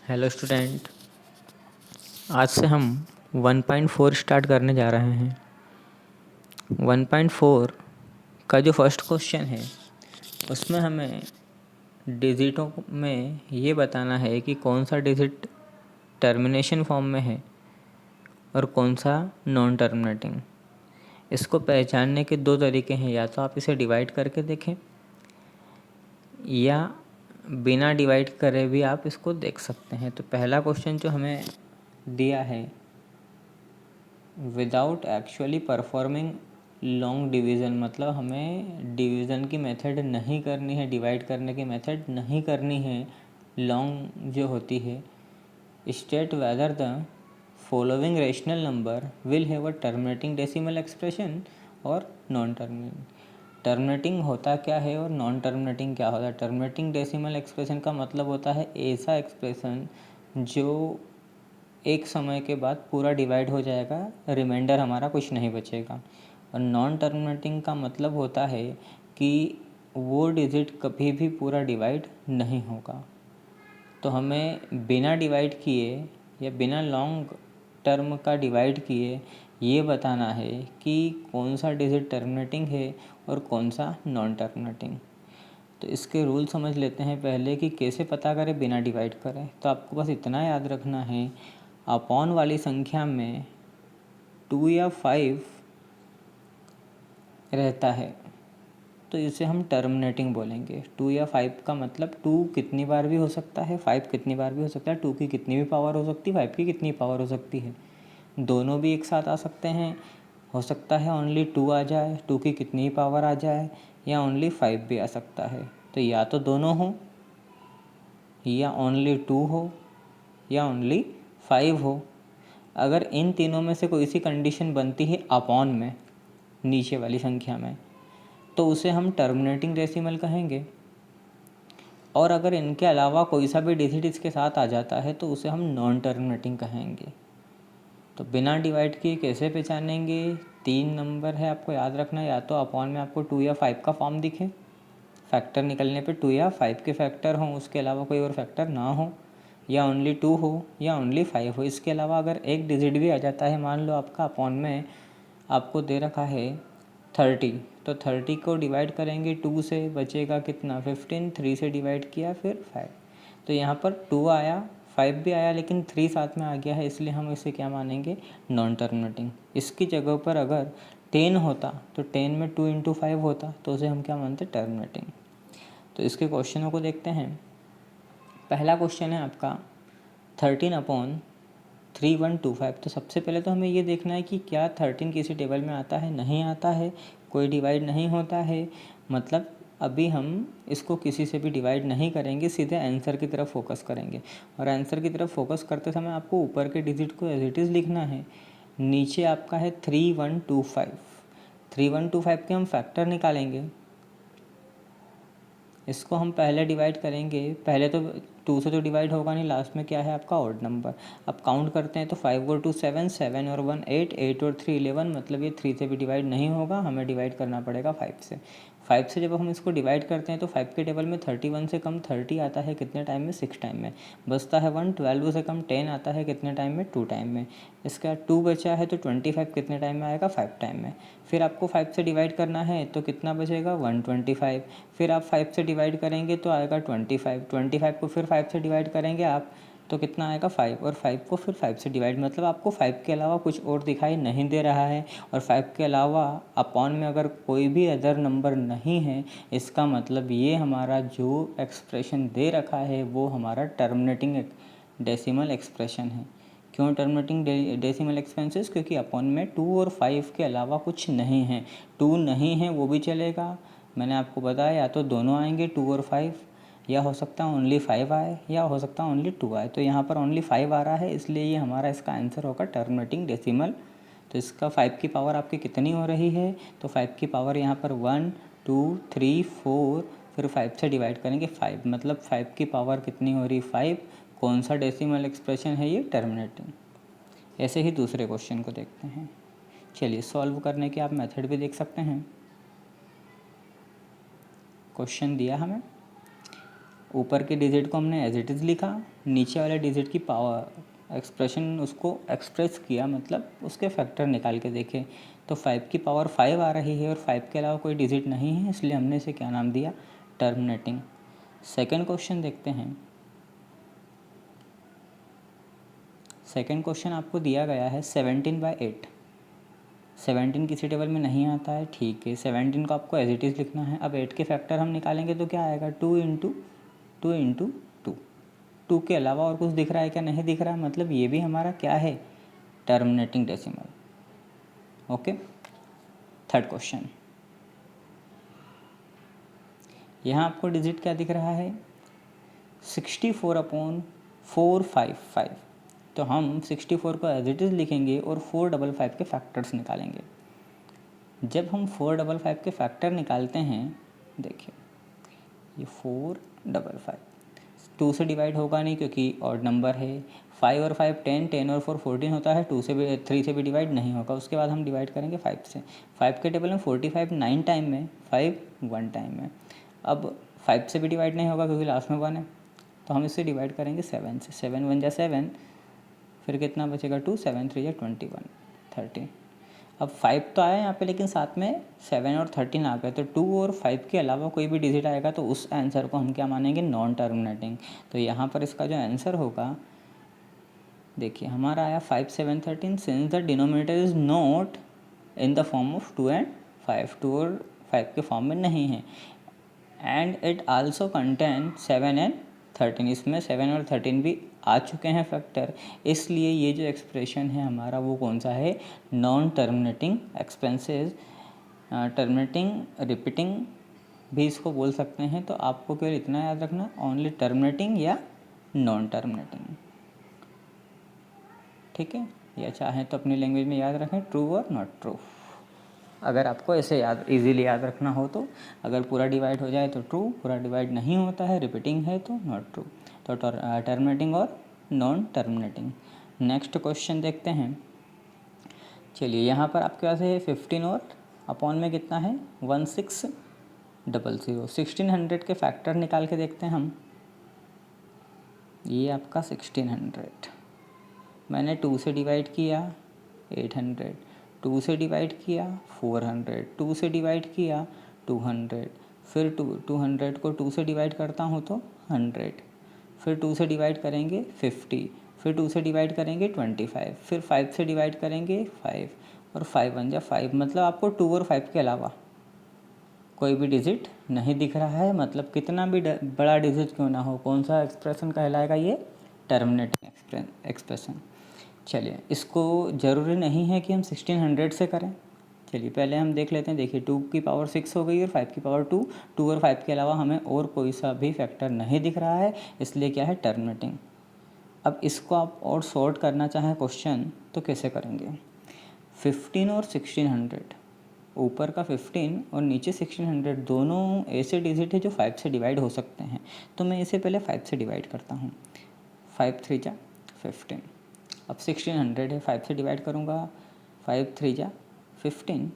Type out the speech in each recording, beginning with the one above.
Hello student, आज से हम 1.4 स्टार्ट करने जा रहे हैं। 1.4 का जो फर्स्ट क्वेश्चन है उसमें हमें डिजिटों में ये बताना है कि कौन सा डिजिट टर्मिनेशन फॉर्म में है और कौन सा नॉन टर्मिनेटिंग। इसको पहचानने के दो तरीके हैं, या तो आप इसे डिवाइड करके देखें या बिना डिवाइड करे भी आप इसको देख सकते हैं। तो पहला क्वेश्चन जो हमें दिया है, without actually performing long division, मतलब हमें डिवीज़न की मेथड नहीं करनी है, डिवाइड करने की मेथड नहीं करनी है, लॉन्ग जो होती है। State whether the following rational number will have a terminating decimal expression और नॉन टर्मिनेटिंग। टर्मिनेटिंग होता क्या है और नॉन टर्मिनेटिंग क्या होता है। टर्मिनेटिंग डेसिमल एक्सप्रेशन का मतलब होता है ऐसा एक्सप्रेशन जो एक समय के बाद पूरा डिवाइड हो जाएगा, रिमाइंडर हमारा कुछ नहीं बचेगा। और नॉन टर्मिनेटिंग का मतलब होता है कि वो डिजिट कभी भी पूरा डिवाइड नहीं होगा। तो हमें बिना डिवाइड किए या बिना लॉन्ग टर्म का डिवाइड किए ये बताना है कि कौन सा डिजिट टर्मिनेटिंग है और कौन सा नॉन टर्मिनेटिंग। तो इसके रूल समझ लेते हैं पहले कि कैसे पता करें बिना डिवाइड करें। तो आपको बस इतना याद रखना है, अपॉन वाली संख्या में 2 या 5 रहता है तो इसे हम टर्मिनेटिंग बोलेंगे। 2 या 5 का मतलब 2 कितनी बार भी हो सकता है, 5 कितनी बार भी हो सकता है। 2 की कितनी भी पावर हो सकती है, 5 की कितनी पावर हो सकती है। दोनों भी एक साथ आ सकते हैं। हो सकता है ओनली 2 आ जाए, 2 की कितनी ही पावर आ जाए, या ओनली 5 भी आ सकता है। तो या तो दोनों हो, या ओनली 2 हो, या ओनली 5 हो। अगर इन तीनों में से कोई सी कंडीशन बनती है अपॉन में, नीचे वाली संख्या में, तो उसे हम टर्मिनेटिंग डेसिमल कहेंगे। और अगर इनके अलावा कोई सा भी डिजिट इसके साथ आ जाता है तो उसे हम नॉन टर्मिनेटिंग कहेंगे। तो बिना डिवाइड किए कैसे पहचानेंगे? 3 नंबर है, आपको याद रखना। या तो अपॉन में आपको 2 या 5 का फॉर्म दिखे, फैक्टर निकलने पे 2 या 5 के फैक्टर हों, उसके अलावा कोई और फैक्टर ना हो, या ओनली 2 हो, या ओनली 5 हो। इसके अलावा अगर एक डिजिट भी आ जाता है, मान लो आपका अपॉन में आपको दे रखा है 30, तो 30 को डिवाइड करेंगे 2 से, बचेगा कितना 15। 3 से डिवाइड किया फिर 5, तो यहाँ पर 2 आया, 5 भी आया, लेकिन 3 साथ में आ गया है, इसलिए हम इसे क्या मानेंगे? Non terminating. इसकी जगह पर अगर 10 होता तो 10 में 2 इंटू 5 होता, तो उसे हम क्या मानते? टर्मिनेटिंग। तो इसके क्वेश्चनों को देखते हैं। पहला क्वेश्चन है आपका 13/3125। तो सबसे पहले तो हमें ये देखना है कि क्या 13 किसी टेबल में आता है, नहीं आता है, कोई डिवाइड नहीं होता है। मतलब अभी हम इसको किसी से भी डिवाइड नहीं करेंगे, सीधे आंसर की तरफ फोकस करेंगे। और आंसर की तरफ फोकस करते समय आपको ऊपर के डिजिट को एज इट इज़ लिखना है। नीचे आपका है 3125। 3125 के हम फैक्टर निकालेंगे। इसको हम पहले डिवाइड करेंगे, पहले तो 2 से तो डिवाइड होगा नहीं, लास्ट में क्या है आपका ऑड नंबर। अब काउंट करते हैं तो 5 और 2 7, 7 और 1 8, 8 और 3 11, मतलब ये 3 से भी डिवाइड नहीं होगा, हमें डिवाइड करना पड़ेगा 5 से। 5 से जब हम इसको डिवाइड करते हैं तो 5 के टेबल में 31 से कम 30 आता है कितने टाइम में? 6 टाइम में। बचता है 1। 12 से कम 10 आता है कितने टाइम में? 2 टाइम में। इसका 2 बचा है तो 25 कितने टाइम में आएगा? 5 टाइम में। फिर आपको 5 से डिवाइड करना है तो कितना बचेगा? 125। फिर आप 5 से डिवाइड करेंगे तो आएगा 25। 25 को फिर 5 से डिवाइड करेंगे आप तो कितना आएगा? 5। और 5 को फिर 5 से डिवाइड, मतलब आपको 5 के अलावा कुछ और दिखाई नहीं दे रहा है। और 5 के अलावा अपॉन में अगर कोई भी अदर नंबर नहीं है, इसका मतलब ये हमारा जो एक्सप्रेशन दे रखा है वो हमारा टर्मिनेटिंग डेसिमल एक्सप्रेशन है। क्यों टर्मिनेटिंग डेसिमल एक्सपेंसेस? क्योंकि अपॉन में 2 और 5 के अलावा कुछ नहीं है। 2 नहीं है वो भी चलेगा, मैंने आपको बताया, या तो दोनों आएंगे 2 और 5, या हो सकता है ओनली 5 आए, या हो सकता है ओनली 2 आए। तो यहाँ पर ओनली 5 आ रहा है, इसलिए ये हमारा इसका आंसर होगा टर्मिनेटिंग डेसिमल। तो इसका 5 की पावर आपकी कितनी हो रही है? तो 5 की पावर यहाँ पर 1 2 3 4, फिर 5 से डिवाइड करेंगे 5, मतलब 5 की पावर कितनी हो रही? 5। कौन सा डेसिमल एक्सप्रेशन है ये? टर्मिनेटिंग। ऐसे ही दूसरे क्वेश्चन को देखते हैं। चलिए, सॉल्व करने के आप मेथड भी देख सकते हैं। क्वेश्चन दिया हमें ऊपर के डिजिट को हमने एज इट इज़ लिखा, नीचे वाले डिजिट की पावर एक्सप्रेशन उसको एक्सप्रेस किया, मतलब उसके फैक्टर निकाल के देखे। तो 5 की पावर 5 आ रही है और 5 के अलावा कोई डिजिट नहीं है, इसलिए हमने इसे क्या नाम दिया, टर्मिनेटिंग। सेकेंड क्वेश्चन देखते हैं। सेकेंड क्वेश्चन आपको दिया गया है 17/8। 17 किसी टेबल में नहीं आता है, ठीक है, 17 को आपको एज इट इज़ लिखना है। अब 8 के फैक्टर हम निकालेंगे तो क्या आएगा, 2 इंटू 2। 2 के अलावा और कुछ दिख रहा है क्या, नहीं दिख रहा है, मतलब ये भी हमारा क्या है, terminating decimal. Okay. Third question, यहाँ आपको डिजिट क्या दिख रहा है, 64/455। तो हम 64 को एज इट इज़ लिखेंगे और 455 के फैक्टर्स निकालेंगे। जब हम 455 के फैक्टर निकालते हैं, देखिए ये 455 2 से डिवाइड होगा नहीं क्योंकि ऑड नंबर है। 5 और 5 10, 10 और 4 14 होता है, 2 से भी 3 से भी डिवाइड नहीं होगा। उसके बाद हम डिवाइड करेंगे 5 से। 5 के टेबल में 45 9 टाइम में, 5 1 टाइम में। अब 5 से भी डिवाइड नहीं होगा क्योंकि लास्ट में 1 है, तो हम इसे डिवाइड करेंगे 7 से। 7 1 जा 7, फिर कितना बचेगा 2, 7 3 जा 21 30। अब 5 तो आया यहाँ पे, लेकिन साथ में 7 और 13 आ गए, तो 2 और 5 के अलावा कोई भी डिजिट आएगा तो उस आंसर को हम क्या मानेंगे, नॉन टर्मिनेटिंग। तो यहाँ पर इसका जो आंसर होगा, देखिए हमारा आया 5 7 13, since the denominator is not in the form of 2 and 5, 2 और 5 के फॉर्म में नहीं है, and it also contain 7 and 13, इसमें 7 और 13 भी आ चुके हैं फैक्टर, इसलिए ये जो एक्सप्रेशन है हमारा वो कौन सा है, non terminating expenses. Terminating repeating भी इसको बोल सकते हैं। तो आपको केवल इतना याद रखना, ओनली टर्मिनेटिंग या नॉन टर्मिनेटिंग, ठीक है, या चाहें तो अपनी लैंग्वेज में याद रखें, ट्रू और नॉट ट्रू। अगर आपको ऐसे याद इजीली याद रखना हो तो, अगर पूरा डिवाइड हो जाए तो ट्रू, पूरा डिवाइड नहीं होता है, रिपीटिंग है तो नॉट ट्रू। तो टर्मिनेटिंग और नॉन टर्मिनेटिंग। नेक्स्ट क्वेश्चन देखते हैं। चलिए यहाँ पर आपके पास है 15 और अपॉन में कितना है 1600। 1600 के फैक्टर निकाल के देखते हैं हम। ये आपका 1600 मैंने 2 से डिवाइड किया 800, 2 से डिवाइड किया 400, 2 से डिवाइड किया 200, फिर 200 को 2 से डिवाइड करता हूँ तो 100, फिर 2 से डिवाइड करेंगे 50, फिर 2 से डिवाइड करेंगे 25, फिर 5 से डिवाइड करेंगे 5, और 5 1 जा 5, मतलब आपको 2 और 5 के अलावा कोई भी डिजिट नहीं दिख रहा है। मतलब कितना भी बड़ा डिजिट क्यों ना हो, कौन सा एक्सप्रेशन कहलाएगा, ये टर्मिनेटिंग एक्सप्रेशन। चलिए, इसको ज़रूरी नहीं है कि हम 1600 से करें। चलिए पहले हम देख लेते हैं। देखिए 2 की पावर 6 हो गई और 5 की पावर 2, 2 और 5 के अलावा हमें और कोई सा भी फैक्टर नहीं दिख रहा है, इसलिए क्या है, टर्मिनेटिंग। अब इसको आप और सॉर्ट करना चाहें क्वेश्चन तो कैसे करेंगे, 15 और 1600, ऊपर का 15 और नीचे 1600 दोनों ऐसे डिजिट है जो 5 से डिवाइड हो सकते हैं। तो मैं इसे पहले 5 से डिवाइड करता हूँ। 5 3 जा 15, अब 1600 है, 5 से डिवाइड करूँगा, 5 3 जा 15,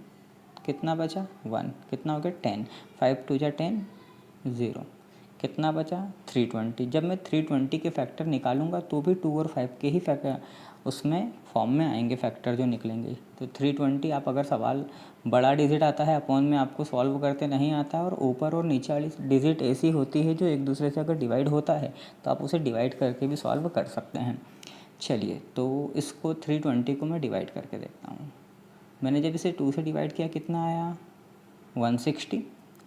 कितना बचा 1, कितना हो गया 10, 5 2 जा 10 0, कितना बचा 320। जब मैं 320 के फैक्टर निकालूंगा तो भी 2 और 5 के ही फैक्टर उसमें फॉर्म में आएंगे, फैक्टर जो निकलेंगे। तो 320, आप अगर सवाल बड़ा डिजिट आता है अपॉन में आपको सॉल्व करते नहीं आता है, और ऊपर और नीचे वाली डिजिट ऐसी होती है जो एक दूसरे से अगर डिवाइड होता है तो आप उसे डिवाइड करके भी सॉल्व कर सकते हैं। चलिए, तो इसको 320 को मैं डिवाइड करके देखता हूँ। मैंने जब इसे 2 से डिवाइड किया कितना आया 160,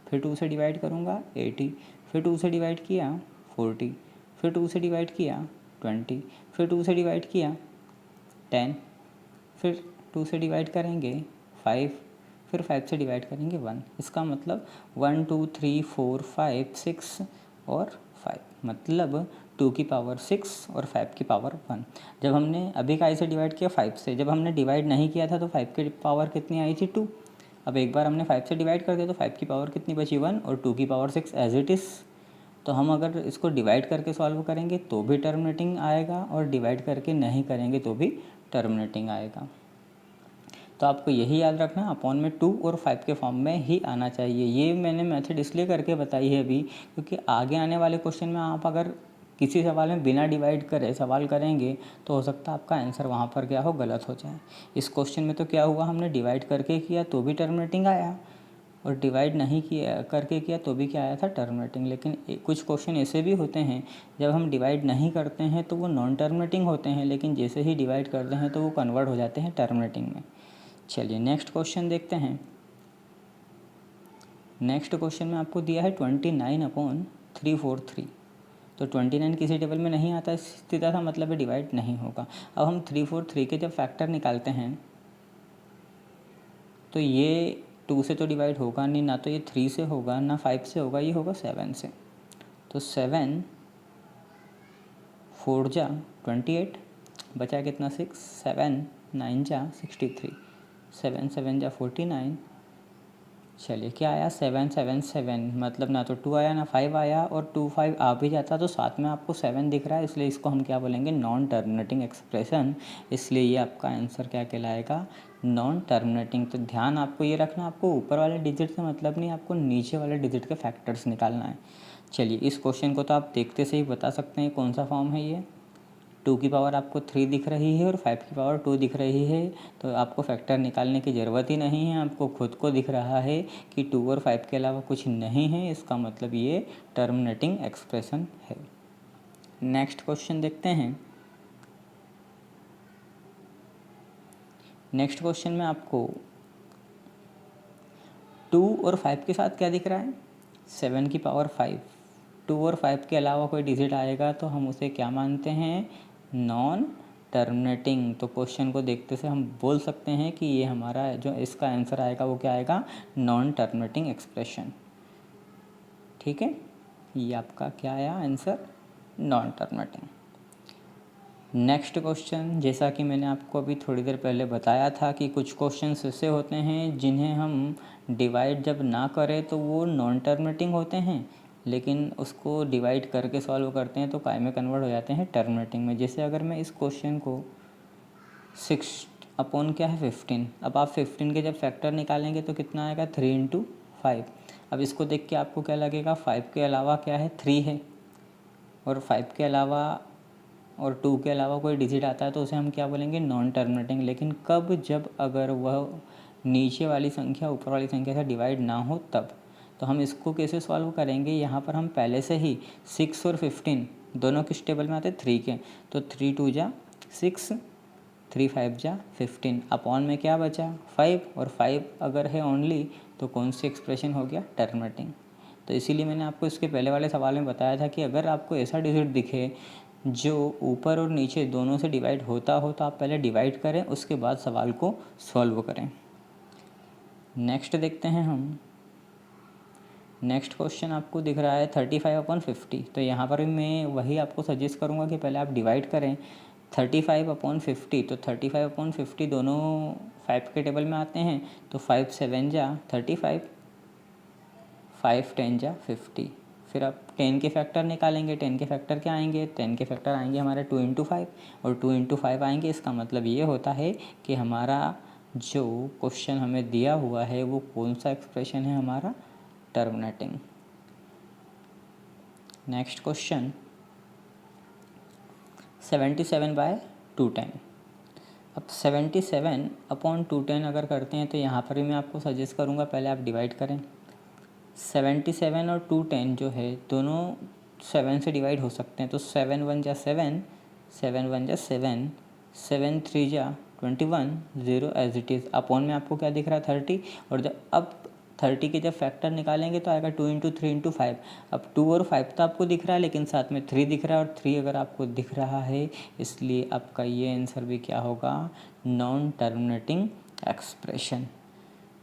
फिर 2 से डिवाइड करूँगा 80, फिर 2 से डिवाइड किया 40, फिर 2 से डिवाइड किया 20, फिर 2 से डिवाइड किया 10, फिर 2 से डिवाइड करेंगे 5, फिर 5 से डिवाइड करेंगे 1। इसका मतलब 1 2 3 4 5 6 और 5, मतलब 2 की पावर 6 और 5 की पावर 1। जब हमने अभी का इसे डिवाइड किया 5 से, जब हमने डिवाइड नहीं किया था तो 5 की पावर कितनी आई थी 2। अब एक बार हमने 5 से डिवाइड कर दिया तो 5 की पावर कितनी बची 1, और 2 की पावर 6 एज इट इज़। तो हम अगर इसको डिवाइड करके सॉल्व करेंगे तो भी टर्मिनेटिंग आएगा, और डिवाइड करके नहीं करेंगे तो भी टर्मिनेटिंग आएगा। तो आपको यही याद रखना, अपॉन में 2 और 5 के फॉर्म में ही आना चाहिए। ये मैंने मेथड इसलिए करके बताई है अभी, क्योंकि आगे आने वाले क्वेश्चन में आप अगर किसी सवाल में बिना डिवाइड करे सवाल करेंगे तो हो सकता है आपका आंसर वहाँ पर क्या हो, गलत हो जाए। इस क्वेश्चन में तो क्या हुआ, हमने डिवाइड करके किया तो भी टर्मिनेटिंग आया, और डिवाइड नहीं किया करके किया तो भी क्या आया था, टर्मिनेटिंग। लेकिन कुछ क्वेश्चन ऐसे भी होते हैं जब हम डिवाइड नहीं करते हैं तो वो नॉन टर्मिनेटिंग होते हैं, लेकिन जैसे ही डिवाइड करते हैं तो वो कन्वर्ट हो जाते हैं टर्मिनेटिंग में। चलिए नेक्स्ट क्वेश्चन देखते हैं। नेक्स्ट क्वेश्चन में आपको दिया है 29/343। तो 29 किसी टेबल में नहीं आता, सीधा सा मतलब है डिवाइड नहीं होगा। अब हम 343 के जब फैक्टर निकालते हैं तो ये 2 से तो डिवाइड होगा नहीं, ना तो ये 3 से होगा, ना 5 से होगा, ये होगा 7 से। तो 7 4 जा 28, बचा कितना 6, 7 9 जा 63, 7 7 जा 49। चलिए क्या आया, 7 7 7, मतलब ना तो 2 आया ना 5 आया, और 2 5 आ भी जाता तो साथ में आपको 7 दिख रहा है, इसलिए इसको हम क्या बोलेंगे, नॉन टर्मिनेटिंग एक्सप्रेशन। इसलिए ये आपका आंसर क्या कहलाएगा, नॉन टर्मिनेटिंग। तो ध्यान आपको ये रखना, आपको ऊपर वाले डिजिट से मतलब नहीं, आपको नीचे वाले डिजिट के फैक्टर्स निकालना है। चलिए इस क्वेश्चन को तो आप देखते से ही बता सकते हैं कौन सा फॉर्म है ये। 2 की पावर आपको 3 दिख रही है और 5 की पावर 2 दिख रही है, तो आपको फैक्टर निकालने की ज़रूरत ही नहीं है, आपको खुद को दिख रहा है कि 2 और 5 के अलावा कुछ नहीं है, इसका मतलब ये टर्मिनेटिंग एक्सप्रेशन है। नेक्स्ट क्वेश्चन देखते हैं। नेक्स्ट क्वेश्चन में आपको 2 और 5 के साथ क्या दिख रहा है, 7 की पावर 5। 2 और 5 के अलावा कोई डिजिट आएगा तो हम उसे क्या मानते हैं, नॉन टर्मिनेटिंग। तो क्वेश्चन को देखते से हम बोल सकते हैं कि ये हमारा जो इसका आंसर आएगा वो क्या आएगा, नॉन टर्मिनेटिंग एक्सप्रेशन। ठीक है, ये आपका क्या आया answer, non terminating. Next question, जैसा कि मैंने आपको अभी थोड़ी देर पहले बताया था कि कुछ क्वेश्चंस ऐसे होते हैं जिन्हें हम डिवाइड जब ना करें तो वो नॉन टर्मिनेटिंग होते हैं, लेकिन उसको डिवाइड करके सॉल्व करते हैं तो काय में कन्वर्ट हो जाते हैं, टर्मिनेटिंग में। जैसे अगर मैं इस क्वेश्चन को 6 अपॉन क्या है 15, अब आप 15 के जब फैक्टर निकालेंगे तो कितना आएगा, 3 × 5। अब इसको देख के आपको क्या लगेगा, 5 के अलावा क्या है, 3 है, और 5 के अलावा और 2 के अलावा कोई डिजिट आता है तो उसे हम क्या बोलेंगे, नॉन टर्मिनेटिंग। लेकिन कब, जब अगर वह नीचे वाली संख्या ऊपर वाली संख्या से डिवाइड ना हो तब। तो हम इसको कैसे सॉल्व करेंगे, यहाँ पर हम पहले से ही 6 और 15 दोनों किस टेबल में आते हैं, 3 के। तो 3 2 जा 6, 3 5 जा 15, अपॉन में क्या बचा, 5, और 5 अगर है ओनली तो कौन सी एक्सप्रेशन हो गया, टर्मिनेटिंग। तो इसीलिए मैंने आपको इसके पहले वाले सवाल में बताया था कि अगर आपको ऐसा डिजिट दिखे जो ऊपर और नीचे दोनों से डिवाइड होता हो तो आप पहले डिवाइड करें, उसके बाद सवाल को सॉल्व करें। नेक्स्ट देखते हैं हम। नेक्स्ट क्वेश्चन आपको दिख रहा है 35/50। तो यहाँ पर भी मैं वही आपको सजेस्ट करूँगा कि पहले आप डिवाइड करें 35/50। तो 35/50 दोनों 5 के टेबल में आते हैं, तो 5 7 जा 35, 5 10 जा 50। फिर आप 10 के फैक्टर निकालेंगे, 10 के फैक्टर क्या आएंगे, 10 के फैक्टर आएंगे हमारे 2 × 5, और 2 × 5 आएंगे। इसका मतलब ये होता है कि हमारा जो क्वेश्चन हमें दिया हुआ है वो कौन सा एक्सप्रेशन है, हमारा टर्मिनेटिंग। Next question 77/210। अब 77/210 अगर करते हैं तो यहाँ पर भी मैं आपको सजेस्ट करूँगा पहले आप डिवाइड करें। 77 और 210 जो है दोनों 7 से डिवाइड हो सकते हैं, तो 7 1 जा 7, 7 1 जा 7, 7 3 जा 21, 0 एज इट इज़। अपॉन में आपको क्या दिख रहा है, 30, और जब अब 30 के जब फैक्टर निकालेंगे तो आएगा 2 × 3 × 5। अब 2 और 5 तो आपको दिख रहा है, लेकिन साथ में 3 दिख रहा है, और 3 अगर आपको दिख रहा है, इसलिए आपका ये आंसर भी क्या होगा, नॉन टर्मिनेटिंग एक्सप्रेशन।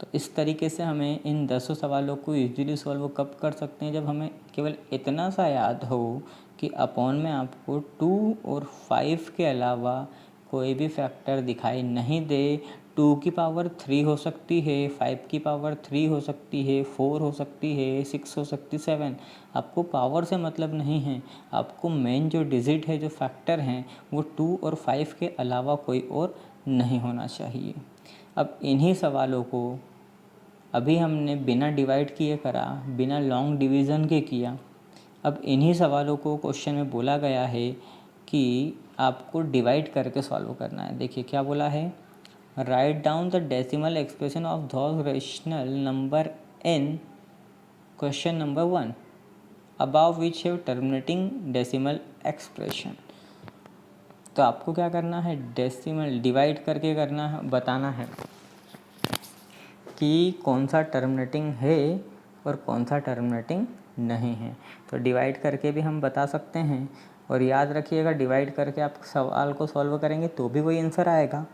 तो इस तरीके से हमें इन 10 सवालों को इजीली सॉल्व कब कर सकते हैं, जब हमें केवल इतना सा याद हो कि अपॉन में आपको 2 और 5 के अलावा कोई भी फैक्टर दिखाई नहीं दे। 2 की पावर 3 हो सकती है, 5 की पावर 3 हो सकती है, 4 हो सकती है, 6 हो सकती, 7। आपको पावर से मतलब नहीं है, आपको मेन जो डिजिट है, जो फैक्टर हैं, वो 2 और 5 के अलावा कोई और नहीं होना चाहिए। अब इन्हीं सवालों को अभी हमने बिना डिवाइड किए करा, बिना लॉन्ग डिवीज़न के किया। अब इन्हीं सवालों को क्वेश्चन में बोला गया है कि आपको डिवाइड करके सॉल्व करना है। देखिए क्या बोला है, write down the decimal expression of those rational number in question number 1 above which have terminating decimal expression. तो आपको क्या करना है, डेसिमल डिवाइड करके करना है, बताना है कि कौन सा टर्मिनेटिंग है और कौन सा टर्मिनेटिंग नहीं है। तो डिवाइड करके भी हम बता सकते हैं, और याद रखिएगा डिवाइड करके आप सवाल को सॉल्व करेंगे तो भी वही आंसर आएगा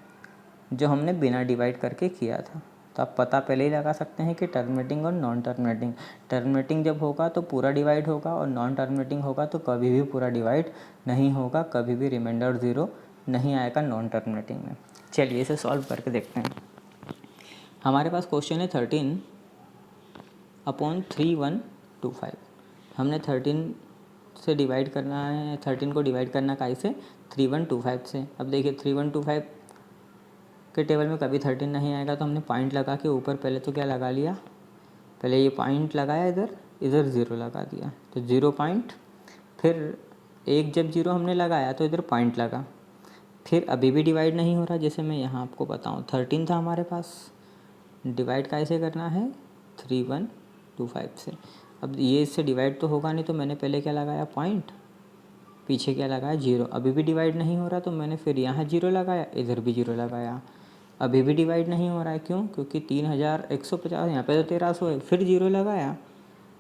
जो हमने बिना डिवाइड करके किया था। तो आप पता पहले ही लगा सकते हैं कि टर्मिनेटिंग और नॉन टर्मिनेटिंग, टर्मिनेटिंग जब होगा तो पूरा डिवाइड होगा और नॉन टर्मिनेटिंग होगा तो कभी भी पूरा डिवाइड नहीं होगा, कभी भी रिमाइंडर 0 नहीं आएगा नॉन टर्मिनेटिंग में। चलिए इसे सॉल्व करके देखते हैं। हमारे पास क्वेश्चन है 13/3125। हमने 13 से डिवाइड करना है, 13 को डिवाइड करना कैसे, 3125 से। अब देखिए 3125 के टेबल में कभी 13 नहीं आएगा, तो हमने पॉइंट लगा के ऊपर पहले तो क्या लगा लिया, पहले ये पॉइंट लगाया, इधर 0 लगा दिया, तो 0 पॉइंट, फिर एक जब 0 हमने लगाया तो इधर पॉइंट लगा, फिर अभी भी डिवाइड नहीं हो रहा। जैसे मैं यहाँ आपको बताऊँ, 13 था हमारे पास, डिवाइड कैसे करना है 3125 से। अब ये इससे डिवाइड तो होगा नहीं, तो मैंने पहले क्या लगाया, पॉइंट, पीछे क्या लगाया 0। अभी भी डिवाइड नहीं हो रहा तो मैंने फिर यहाँ 0 लगाया, इधर भी 0 लगाया, अभी भी डिवाइड नहीं हो रहा है। क्यों? क्योंकि 3150, यहाँ पे तो 1300 है, फिर 0 लगाया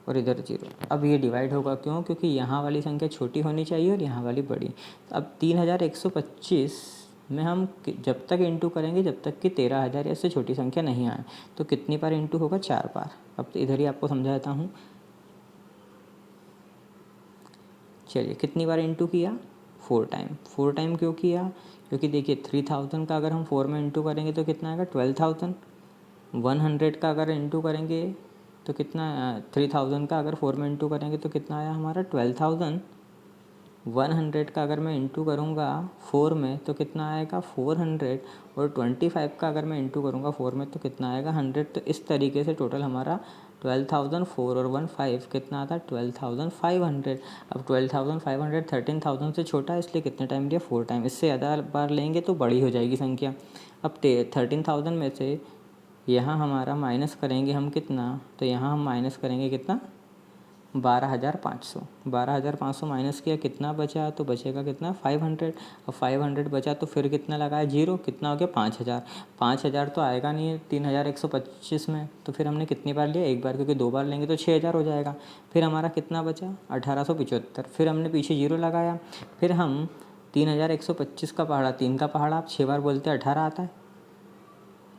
और इधर 0। अब ये डिवाइड होगा, क्यों? क्योंकि यहाँ वाली संख्या छोटी होनी चाहिए और यहाँ वाली बड़ी। अब 3125 में हम जब तक इंटू करेंगे जब तक कि 13,000 या इससे छोटी संख्या नहीं आए। तो कितनी बार इंटू होगा, 4 बार। अब तो इधर ही आपको समझाता हूँ। चलिए कितनी बार इंटू किया, 4 टाइम। 4 टाइम क्यों किया? क्योंकि देखिए 3000 का अगर हम 4 में इंटू करेंगे तो कितना आएगा, 12,000। 100 का अगर इंटू करेंगे तो कितना, 3000 का अगर 4 में इंटू करेंगे तो कितना आया हमारा, 12,000। 100 का अगर मैं इंटू करूँगा 4 में तो कितना आएगा, 400। और 25 का अगर मैं इंटू करूँगा 4 में तो कितना आएगा, 100। तो इस तरीके से टोटल हमारा 12,000, 4 और 1 5 कितना आता है, 12,500। अब 12,500 13,000 से छोटा है, इसलिए कितने टाइम लिया, 4 टाइम। इससे ज़्यादा बार लेंगे तो बड़ी हो जाएगी संख्या। अब 13,000 में से यहाँ हमारा माइनस करेंगे हम कितना, तो यहाँ हम माइनस करेंगे कितना, 12,500। 12,500 माइनस किया, कितना बचा, तो बचेगा कितना, 500। अब 500 बचा तो फिर कितना लगाया, 0, कितना हो गया, 5,000। 5,000 तो आएगा नहीं है 3125 में, तो फिर हमने कितनी बार लिया, एक बार, क्योंकि 2 बार लेंगे तो 6,000 हो जाएगा। फिर हमारा कितना बचा, 1,875। फिर हमने पीछे 0 लगाया, फिर हम 3125 का पहाड़ा, 3 का पहाड़ा आप 6 बार बोलते हैं 18 आता है,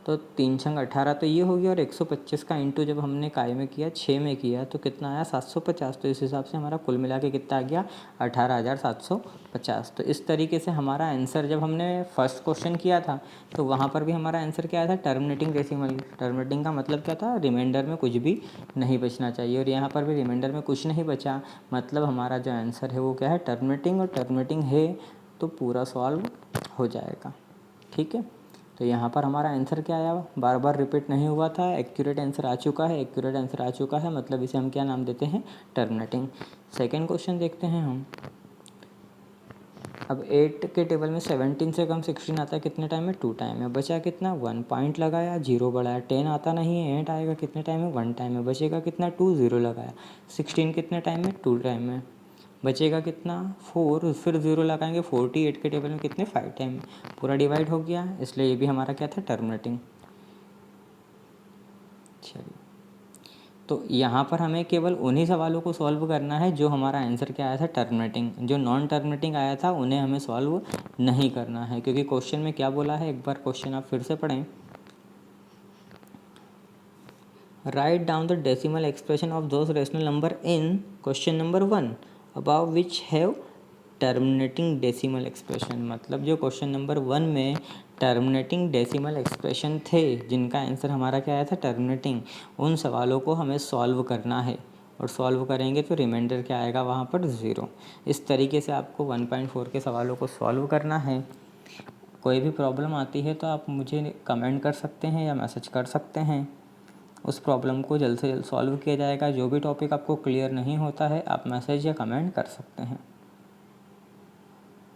तो 3 छंग 18 तो ये हो गया। और 125 का इंटू जब हमने काय में किया, 6 में किया, तो कितना आया, 750। तो इस हिसाब से हमारा कुल मिला के कितना आ गया, 18,750। तो इस तरीके से हमारा आंसर, जब हमने फर्स्ट क्वेश्चन किया था तो वहाँ पर भी हमारा आंसर क्या था, टर्मिनेटिंग डेसिमल। टर्मिनेटिंग का मतलब क्या था, रिमाइंडर में कुछ भी नहीं बचना चाहिए, और यहाँ पर भी रिमाइंडर में कुछ नहीं बचा, मतलब हमारा जो आंसर है वो क्या है, टर्मिनेटिंग। और टर्मिनेटिंग है तो पूरा सॉल्व हो जाएगा। ठीक है, तो यहाँ पर हमारा आंसर क्या आया, बार बार रिपीट नहीं हुआ था, एक्यूरेट आंसर आ चुका है। एक्यूरेट आंसर आ चुका है मतलब इसे हम क्या नाम देते हैं, टर्मिनेटिंग। सेकंड क्वेश्चन देखते हैं हम। अब 8 के टेबल में 17 से कम 16 आता है कितने टाइम में, 2 टाइम में। बचा कितना, 1 पॉइंट लगाया, 0 बढ़ाया। 10 आता नहीं है, 8 आएगा कितने टाइम में, 1 टाइम में। बचेगा कितना, 2, 0 लगाया। 16 कितने टाइम में, 2 टाइम में। बचेगा कितना, 4, फिर 0 लगाएंगे। 48 के टेबल में कितने, 5 टाइम। पूरा डिवाइड हो गया, इसलिए ये भी हमारा क्या था, टर्मिनेटिंग। चलिए, तो यहाँ पर हमें केवल उन्हीं सवालों को सॉल्व करना है जो हमारा आंसर क्या आया था, टर्मिनेटिंग। जो नॉन टर्मिनेटिंग आया था उन्हें हमें सॉल्व नहीं करना है, क्योंकि क्वेश्चन में क्या बोला है, एक बार क्वेश्चन आप फिर से पढ़ें। Write down the decimal expression of those rational number in question number 1 about which have terminating decimal expression. मतलब जो क्वेश्चन नंबर 1 में टर्मिनेटिंग डेसिमल एक्सप्रेशन थे, जिनका आंसर हमारा क्या आया था, टर्मिनेटिंग, उन सवालों को हमें सॉल्व करना है। और सॉल्व करेंगे तो रिमाइंडर क्या आएगा वहाँ पर, 0। इस तरीके से आपको 1.4 के सवालों को सॉल्व करना है। कोई भी प्रॉब्लम आती है तो आप मुझे कमेंट कर सकते हैं या मैसेज कर सकते हैं। उस प्रॉब्लम को जल्द से जल्द सॉल्व किया जाएगा। जो भी टॉपिक आपको क्लियर नहीं होता है आप मैसेज या कमेंट कर सकते हैं।